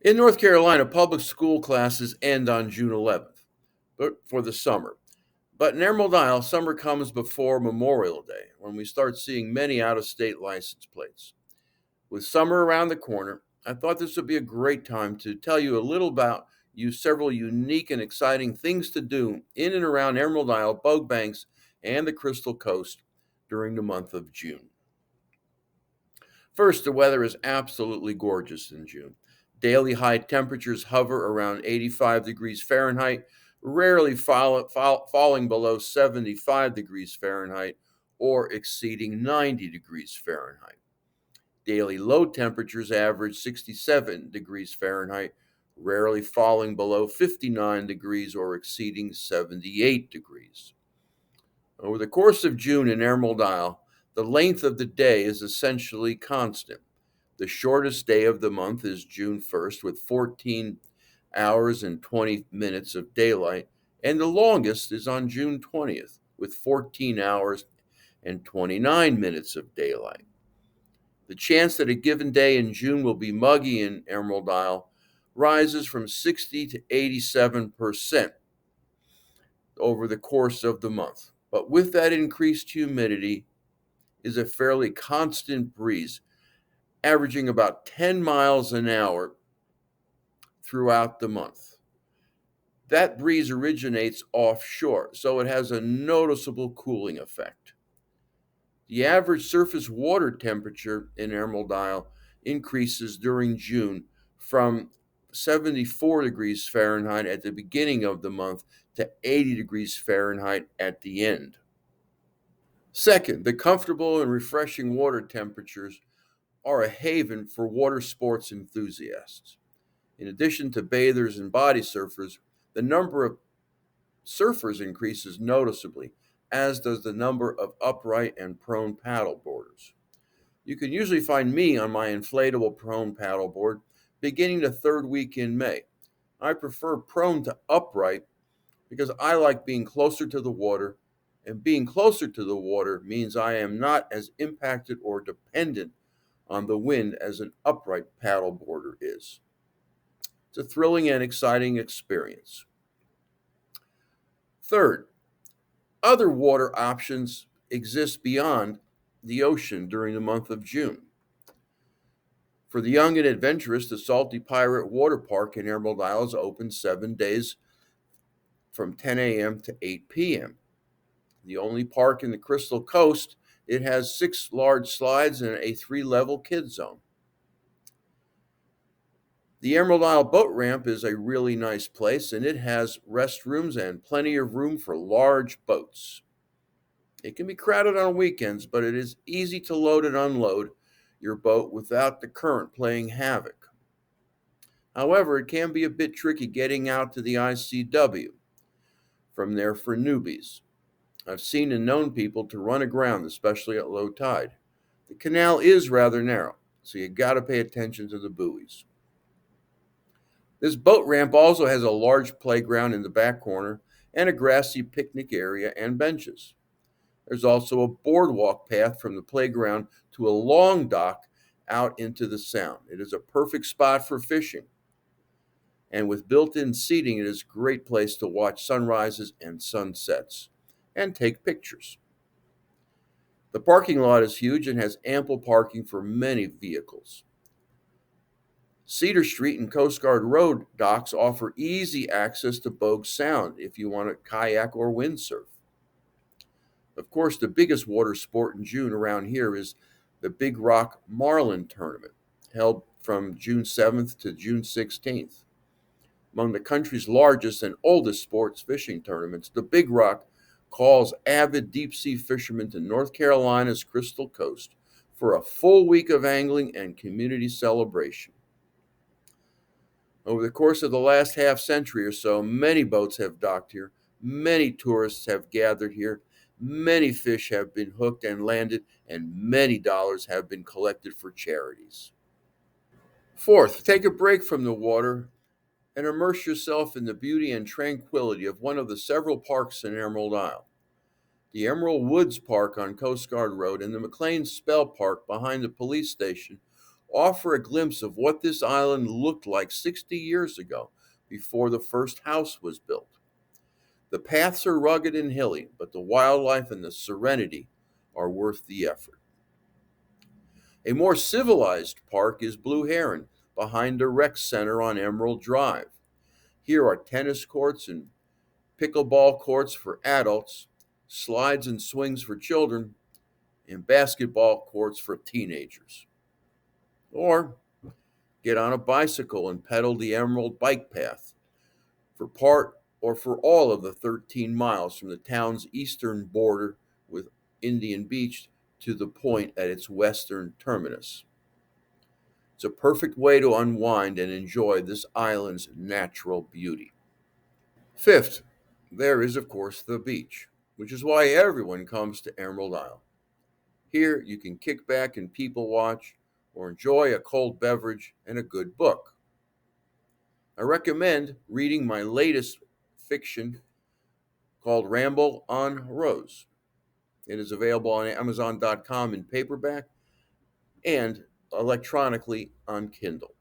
In North Carolina, public school classes end on June 11th, but for the summer. But in Emerald Isle, summer comes before Memorial Day, when we start seeing many out of state license plates. With summer around the corner, I thought this would be a great time to tell you a little about several unique and exciting things to do in and around Emerald Isle, Bug Banks, and the Crystal Coast during the month of June. First, the weather is absolutely gorgeous in June. Daily high temperatures hover around 85 degrees Fahrenheit, rarely falling below 75 degrees Fahrenheit or exceeding 90 degrees Fahrenheit. Daily low temperatures average 67 degrees Fahrenheit, rarely falling below 59 degrees or exceeding 78 degrees. Over the course of June in Emerald Isle, the length of the day is essentially constant. The shortest day of the month is June 1st, with 14 hours and 20 minutes of daylight, and the longest is on June 20th, with 14 hours and 29 minutes of daylight. The chance that a given day in June will be muggy in Emerald Isle rises from 60 to 87% over the course of the month. But with that increased humidity is a fairly constant breeze, averaging about 10 miles an hour throughout the month. That breeze originates offshore, so it has a noticeable cooling effect. The average surface water temperature in Emerald Isle increases during June from 74 degrees Fahrenheit at the beginning of the month to 80 degrees Fahrenheit at the end. Second, the comfortable and refreshing water temperatures are a haven for water sports enthusiasts. In addition to bathers and body surfers, the number of surfers increases noticeably, as does the number of upright and prone paddleboarders. You can usually find me on my inflatable prone paddleboard beginning the third week in May. I prefer prone to upright because I like being closer to the water, and being closer to the water means I am not as impacted or dependent on the wind as an upright paddleboarder is. It's a thrilling and exciting experience. Third, other water options exist beyond the ocean during the month of June. For the young and adventurous, the Salty Pirate Water Park in Emerald Isle is open 7 days from 10 a.m. to 8 p.m. The only park in the Crystal Coast, it has 6 large slides and a 3-level kid zone. The Emerald Isle Boat Ramp is a really nice place, and it has restrooms and plenty of room for large boats. It can be crowded on weekends, but it is easy to load and unload your boat without the current playing havoc. However, it can be a bit tricky getting out to the ICW from there for newbies. I've seen and known people to run aground, especially at low tide. The canal is rather narrow, so you gotta pay attention to the buoys. This boat ramp also has a large playground in the back corner and a grassy picnic area and benches. There's also a boardwalk path from the playground to a long dock out into the sound. It is a perfect spot for fishing. And with built in seating, it is a great place to watch sunrises and sunsets and take pictures. The parking lot is huge and has ample parking for many vehicles. Cedar Street and Coast Guard Road docks offer easy access to Bogue Sound if you want to kayak or windsurf. Of course, the biggest water sport in June around here is the Big Rock Marlin Tournament, held from June 7th to June 16th. Among the country's largest and oldest sports fishing tournaments, the Big Rock calls avid deep sea fishermen to North Carolina's Crystal Coast for a full week of angling and community celebration. Over the course of the last half century or so, many boats have docked here, many tourists have gathered here, many fish have been hooked and landed, and many dollars have been collected for charities. Fourth, take a break from the water and immerse yourself in the beauty and tranquility of one of the several parks in Emerald Isle. The Emerald Woods Park on Coast Guard Road and the McLean Spell Park behind the police station offer a glimpse of what this island looked like 60 years ago before the first house was built. The paths are rugged and hilly, but the wildlife and the serenity are worth the effort. A more civilized park is Blue Heron, behind the rec center on Emerald Drive. Here are tennis courts and pickleball courts for adults, slides and swings for children, and basketball courts for teenagers. Or get on a bicycle and pedal the Emerald Bike Path for part or for all of the 13 miles from the town's eastern border with Indian Beach to the point at its western terminus. It's a perfect way to unwind and enjoy this island's natural beauty. Fifth, there is, of course, the beach, which is why everyone comes to Emerald Isle. Here, you can kick back and people watch or enjoy a cold beverage and a good book. I recommend reading my latest fiction called Ramble on Rose. It is available on Amazon.com in paperback and electronically on Kindle.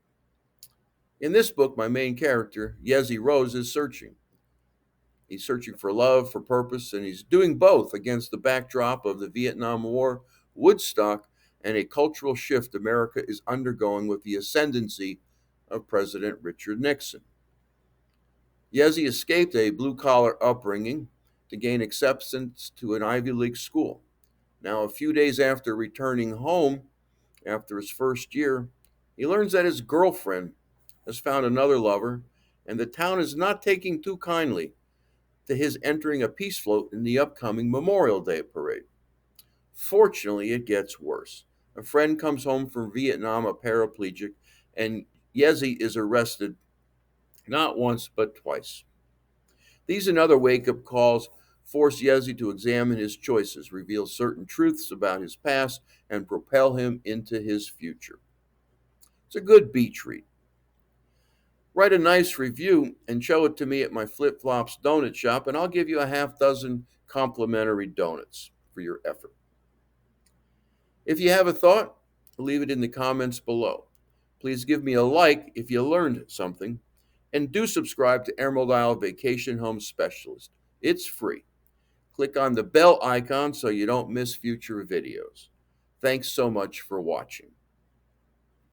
In this book, my main character, Yezi Rose, is searching. He's searching for love, for purpose, and he's doing both against the backdrop of the Vietnam War, Woodstock, and a cultural shift America is undergoing with the ascendancy of President Richard Nixon. Yezi escaped a blue collar upbringing to gain acceptance to an Ivy League school. Now, a few days after returning home after his first year, he learns that his girlfriend has found another lover, and the town is not taking too kindly to his entering a peace float in the upcoming Memorial Day parade. Fortunately, it gets worse. A friend comes home from Vietnam, a paraplegic, and Yezi is arrested not once but twice. These and other wake up calls force Yezi to examine his choices, reveal certain truths about his past, and propel him into his future. It's a good beach read. Write a nice review and show it to me at my Flip Flops Donut Shop, and I'll give you a half dozen complimentary donuts for your effort. If you have a thought, leave it in the comments below. Please give me a like if you learned something, and do subscribe to Emerald Isle Vacation Home Specialist. It's free. Click on the bell icon so you don't miss future videos. Thanks so much for watching.